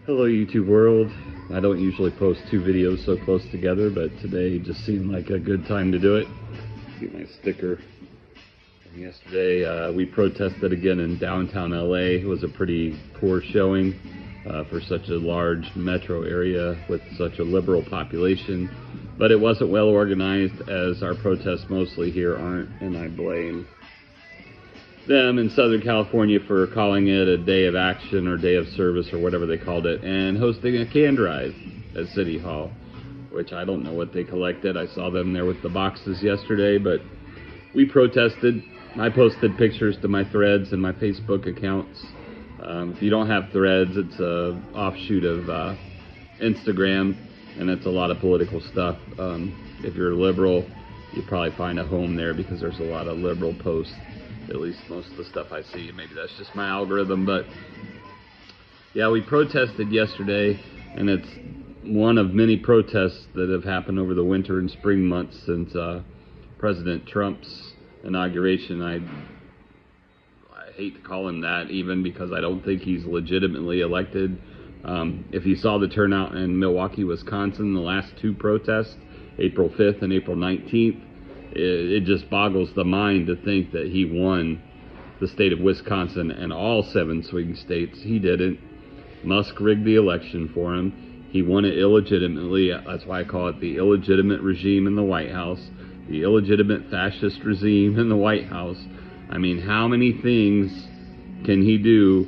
Hello YouTube world. I don't usually post two videos so close together, but today just seemed like a good time to do it. Get my sticker. And yesterday we protested again in downtown LA. It was a pretty poor showing for such a large metro area with such a liberal population, but it wasn't well organized, as our protests mostly here aren't, and I blame them in Southern California for calling it a day of action or day of service or whatever they called it, and hosting a can drive at City Hall, which I don't know what they collected. I saw them there with the boxes yesterday, but we protested. I posted pictures to my Threads and my Facebook accounts. If you don't have Threads, it's a offshoot of Instagram, and it's a lot of political stuff. If you're a liberal, you probably find a home there because there's a lot of liberal posts. At least most of the stuff I see. Maybe that's just my algorithm, but yeah, we protested yesterday, and it's one of many protests that have happened over the winter and spring months since President Trump's inauguration. I hate to call him that, even because I don't think he's legitimately elected. If you saw the turnout in Milwaukee, Wisconsin, the last two protests, April 5th and April 19th, it just boggles the mind to think that he won the state of Wisconsin and all 7 swing states. He didn't. Musk rigged the election for him. He won it illegitimately. That's why I call it the illegitimate regime in the White House, the illegitimate fascist regime in the White House. I mean, how many things can he do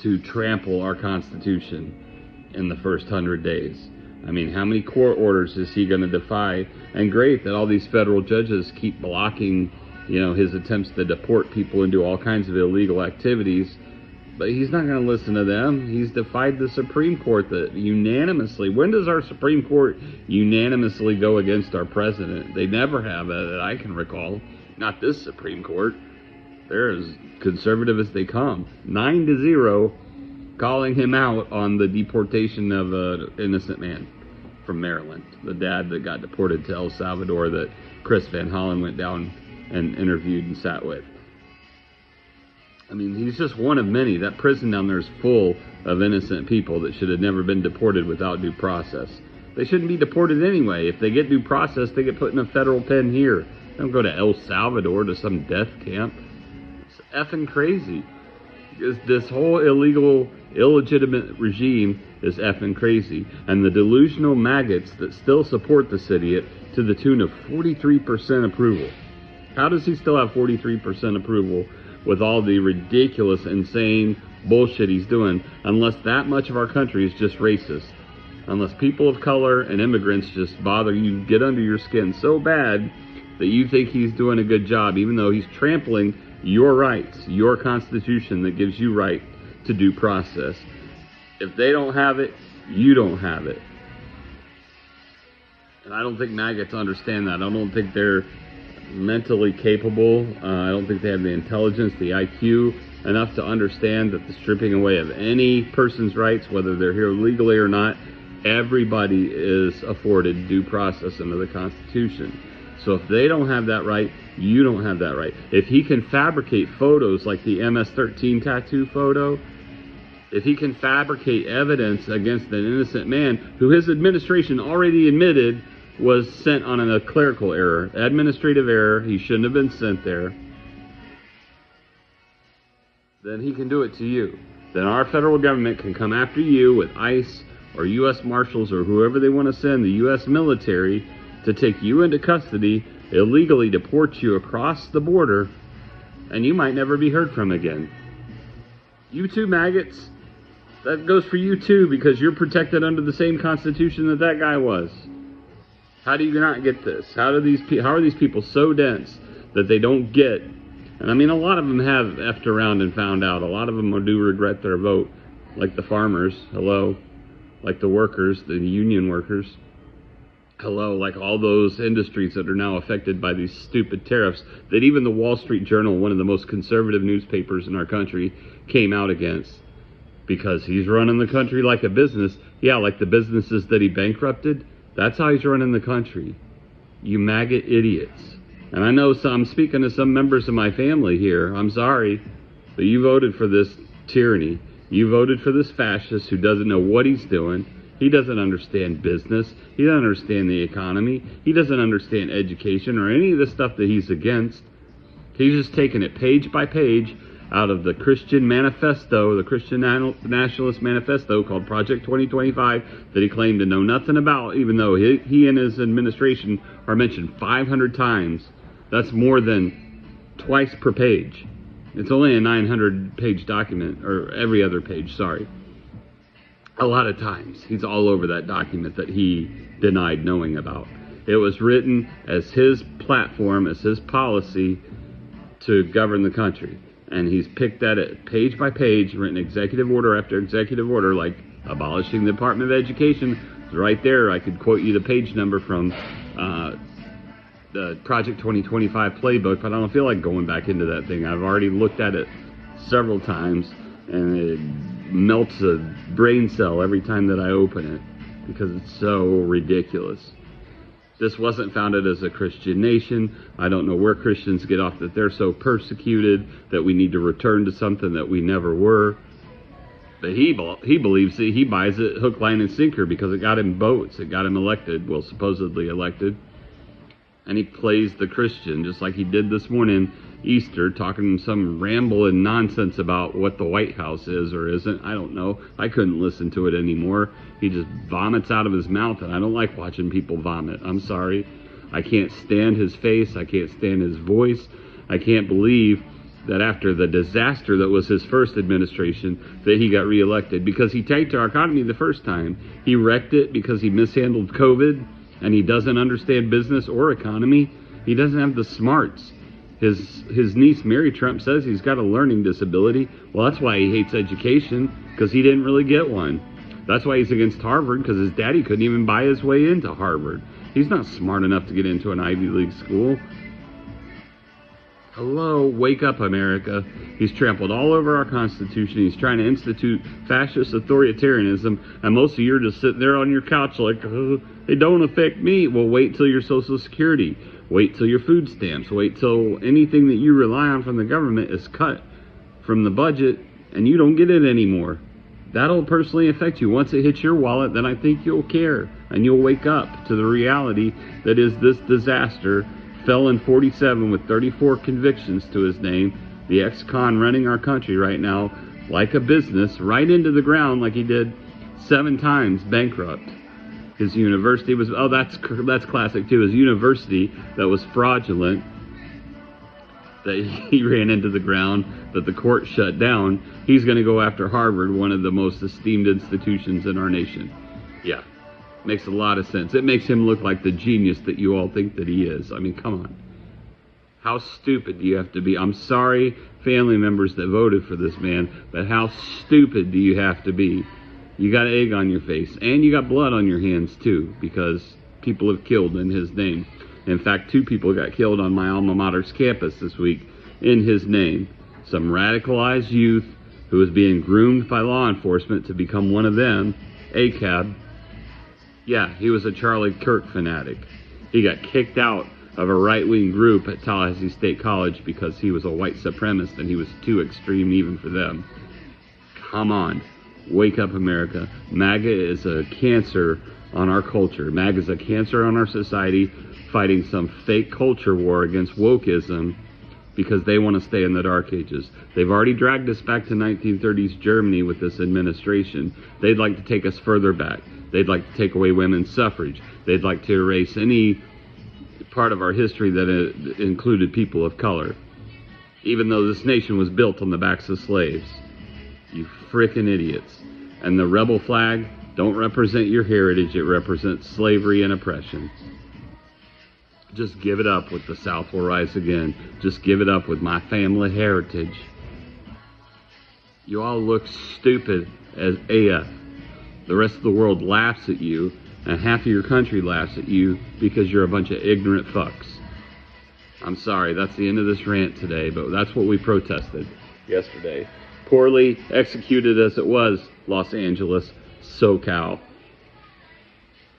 to trample our Constitution in the first 100 days? I mean, how many court orders is he going to defy? And great that all these federal judges keep blocking, his attempts to deport people and do all kinds of illegal activities. But he's not going to listen to them. He's defied the Supreme Court that unanimously. When does our Supreme Court unanimously go against our president? They never have, that I can recall. Not this Supreme Court. They're as conservative as they come. 9-0, calling him out on the deportation of an innocent man from Maryland, the dad that got deported to El Salvador that Chris Van Hollen went down and interviewed and sat with. I mean, he's just one of many. That prison down there is full of innocent people that should have never been deported without due process. They shouldn't be deported anyway. If they get due process, they get put in a federal pen here. They don't go to El Salvador to some death camp. It's effing crazy. This whole illegitimate regime is effing crazy. And the delusional maggots that still support the city to the tune of 43% approval. How does he still have 43% approval with all the ridiculous, insane bullshit he's doing, unless that much of our country is just racist? Unless people of color and immigrants just bother you, get under your skin so bad that you think he's doing a good job, even though he's trampling your rights, your Constitution that gives you right to due process. If they don't have it, you don't have it. And I don't think maggots understand that. I don't think they're mentally capable. I don't think they have the intelligence, the IQ enough to understand that the stripping away of any person's rights, whether they're here legally or not, everybody is afforded due process under the Constitution. So if they don't have that right, you don't have that right. If he can fabricate photos like the MS-13 tattoo photo, if he can fabricate evidence against an innocent man who his administration already admitted was sent on a clerical error, administrative error, he shouldn't have been sent there, then he can do it to you. Then our federal government can come after you with ICE or U.S. Marshals or whoever they want to send, the U.S. military, to take you into custody, illegally deport you across the border, and you might never be heard from again. You too, maggots. That goes for you too, because you're protected under the same Constitution that that guy was. How do you not get this? How are these people so dense that they don't get? And I mean, a lot of them have effed around and found out. A lot of them do regret their vote, like the farmers, hello, like the workers, the union workers. Hello, like all those industries that are now affected by these stupid tariffs that even the Wall Street Journal, one of the most conservative newspapers in our country, came out against. Because he's running the country like a business. Yeah, like the businesses that he bankrupted. That's how he's running the country. You maggot idiots. And I know I'm speaking to some members of my family here. I'm sorry, but you voted for this tyranny. You voted for this fascist who doesn't know what he's doing. He doesn't understand business. He doesn't understand the economy. He doesn't understand education or any of the stuff that he's against. He's just taking it page by page out of the Christian manifesto, the Christian nationalist manifesto called Project 2025 that he claimed to know nothing about, even though he and his administration are mentioned 500 times. That's more than twice per page. It's only a 900-page document, or every other page, sorry. A lot of times he's all over that document that he denied knowing about. It was written as his platform, as his policy to govern the country. And he's picked that at page by page, written executive order after executive order, like abolishing the Department of Education. It's right there. I could quote you the page number from the Project 2025 playbook, but I don't feel like going back into that thing. I've already looked at it several times, and it melts a brain cell every time that I open it because it's so ridiculous. This wasn't founded as a Christian nation. I don't know where Christians get off that they're so persecuted that we need to return to something that we never were. But he believes it. He buys it hook, line, and sinker because it got him votes. It got him elected, well, supposedly elected. And he plays the Christian, just like he did this morning, Easter, talking some ramble and nonsense about what the White House is or isn't. I don't know. I couldn't listen to it anymore. He just vomits out of his mouth, and I don't like watching people vomit. I'm sorry. I can't stand his face. I can't stand his voice. I can't believe that after the disaster that was his first administration, that he got reelected, because he tanked our economy the first time. He wrecked it because he mishandled COVID, and he doesn't understand business or economy. He doesn't have the smarts. His niece, Mary Trump, says he's got a learning disability. Well, that's why he hates education, because he didn't really get one. That's why he's against Harvard, because his daddy couldn't even buy his way into Harvard. He's not smart enough to get into an Ivy League school. Hello, wake up, America. He's trampled all over our Constitution. He's trying to institute fascist authoritarianism, and most of you are just sitting there on your couch like, oh, they don't affect me. Well, wait till your Social Security. Wait till your food stamps. Wait till anything that you rely on from the government is cut from the budget, and you don't get it anymore. That'll personally affect you. Once it hits your wallet, then I think you'll care, and you'll wake up to the reality that is this disaster. Felon 47 with 34 convictions to his name, the ex-con running our country right now like a business, right into the ground like he did 7 times bankrupt. His university was, oh, that's classic too, his university that was fraudulent, that he ran into the ground, that the court shut down. He's going to go after Harvard, one of the most esteemed institutions in our nation. Yeah. Makes a lot of sense. It makes him look like the genius that you all think that he is. I mean, come on. How stupid do you have to be? I'm sorry, family members that voted for this man, but how stupid do you have to be? You got egg on your face, and you got blood on your hands too, because people have killed in his name. In fact, 2 people got killed on my alma mater's campus this week in his name. Some radicalized youth who was being groomed by law enforcement to become one of them, ACAB. Yeah, he was a Charlie Kirk fanatic. He got kicked out of a right-wing group at Tallahassee State College because he was a white supremacist and he was too extreme even for them. Come on. Wake up, America. MAGA is a cancer on our culture. MAGA is a cancer on our society, fighting some fake culture war against wokeism because they want to stay in the dark ages. They've already dragged us back to 1930s Germany with this administration. They'd like to take us further back. They'd like to take away women's suffrage. They'd like to erase any part of our history that included people of color, even though this nation was built on the backs of slaves. You frickin' idiots. And the rebel flag don't represent your heritage. It represents slavery and oppression. Just give it up with the South will rise again. Just give it up with my family heritage. You all look stupid as AF. The rest of the world laughs at you, and half of your country laughs at you because you're a bunch of ignorant fucks. I'm sorry, that's the end of this rant today, but that's what we protested yesterday. Poorly executed as it was, Los Angeles, SoCal.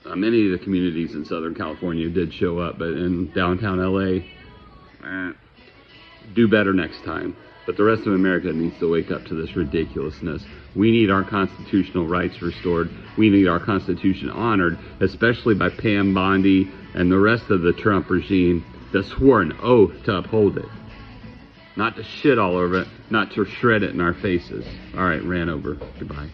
Many of the communities in Southern California did show up, but in downtown LA, do better next time. But the rest of America needs to wake up to this ridiculousness. We need our constitutional rights restored. We need our Constitution honored, especially by Pam Bondi and the rest of the Trump regime that swore an oath to uphold it. Not to shit all over it, not to shred it in our faces. All right, ran over. Goodbye.